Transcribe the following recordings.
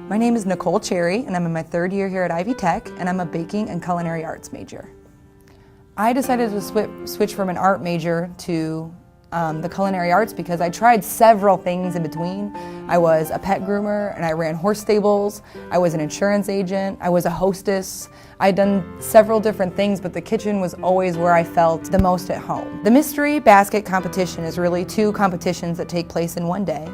My name is Nicole Cherry, and I'm in my third year here at Ivy Tech, and I'm a baking and culinary arts major. I decided to switch from an art major to the culinary arts because I tried several things in between. I was a pet groomer and I ran horse stables. I was an insurance agent. I was a hostess. I'd done several different things, but the kitchen was always where I felt the most at home. The mystery basket competition is really two competitions that take place in one day.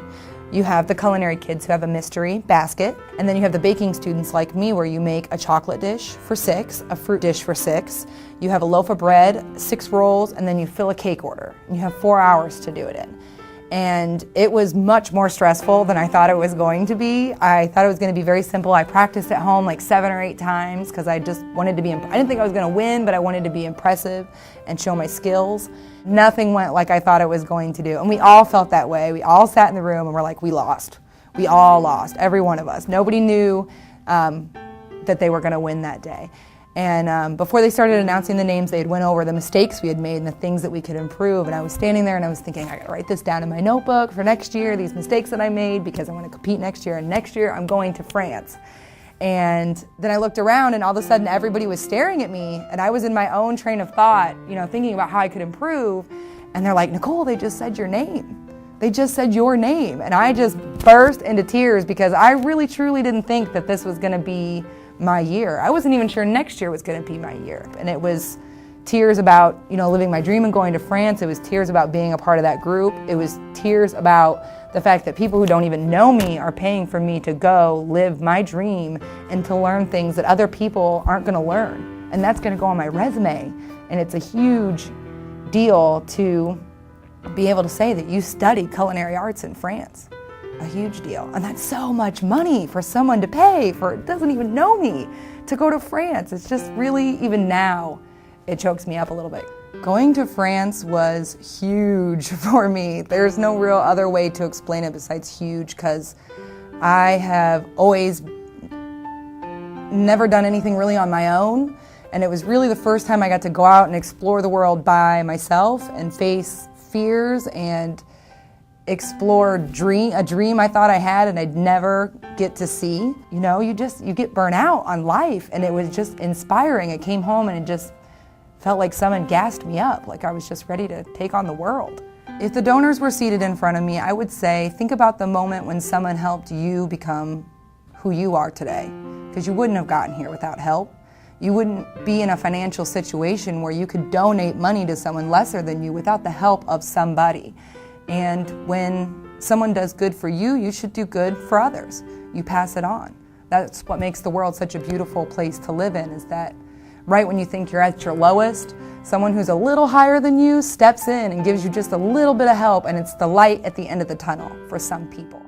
You have the culinary kids who have a mystery basket, and then you have the baking students like me where you make a chocolate dish for 6, a fruit dish for 6, you have a loaf of bread, 6 rolls, and then you fill a cake order. You have 4 hours to do it in. And it was much more stressful than I thought it was going to be. I thought it was going to be very simple. I practiced at home like 7 or 8 times because I just wanted to be, I didn't think I was going to win, but I wanted to be impressive and show my skills. Nothing went like I thought it was going to do. And we all felt that way. We all sat in the room and we're like, we lost. We all lost, every one of us. Nobody knew that they were going to win that day. And before they started announcing the names, they had went over the mistakes we had made and the things that we could improve. And I was standing there and I was thinking, I gotta write this down in my notebook for next year, these mistakes that I made, because I want to compete next year. And next year I'm going to France. And then I looked around and all of a sudden everybody was staring at me and I was in my own train of thought, thinking about how I could improve. And they're like, Nicole, they just said your name. They just said your name. And I just burst into tears because I really truly didn't think that this was gonna be my year. I wasn't even sure next year was going to be my year. And it was tears about, living my dream and going to France. It was tears about being a part of that group. It was tears about the fact that people who don't even know me are paying for me to go live my dream and to learn things that other people aren't going to learn. And that's going to go on my resume. And it's a huge deal to be able to say that you studied culinary arts in France. A huge deal. And that's so much money for someone to pay for, doesn't even know me, to go to France. It's just really, even now, it chokes me up a little bit. Going to France was huge for me. There's no real other way to explain it besides huge, because I have always never done anything really on my own. And it was really the first time I got to go out and explore the world by myself and face fears and explore a dream I thought I had and I'd never get to see. You get burnt out on life, and it was just inspiring. I came home and it just felt like someone gassed me up, like I was just ready to take on the world. If the donors were seated in front of me, I would say, think about the moment when someone helped you become who you are today, because you wouldn't have gotten here without help. You wouldn't be in a financial situation where you could donate money to someone lesser than you without the help of somebody. And when someone does good for you, you should do good for others. You pass it on. That's what makes the world such a beautiful place to live in, is that right when you think you're at your lowest, someone who's a little higher than you steps in and gives you just a little bit of help, and it's the light at the end of the tunnel for some people.